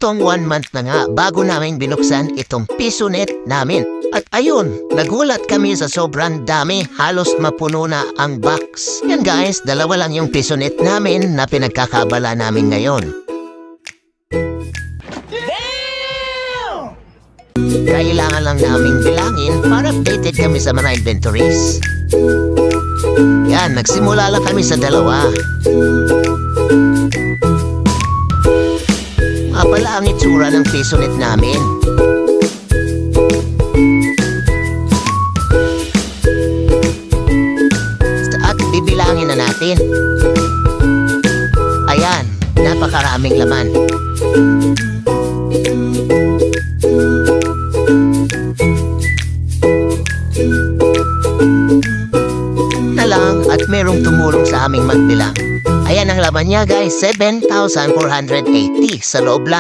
Saktong 1 month na nga bago namin binuksan itong PisoNet namin. At ayun, nagulat kami sa sobrang dami, halos mapuno na ang box. Yan guys, 2 lang yung PisoNet namin na pinagkakabala namin ngayon. Kailangan lang naming bilangin para updated kami sa mga inventories. Yan, nagsimula lang kami sa 2. Pala ang itsura ng PisoNet namin. At bibilangin na natin. Ayan, napakaraming laman. Na lang at merong tumulong sa aming magbilang. Ayan ang laman niya guys, 7,480 sa loob lang.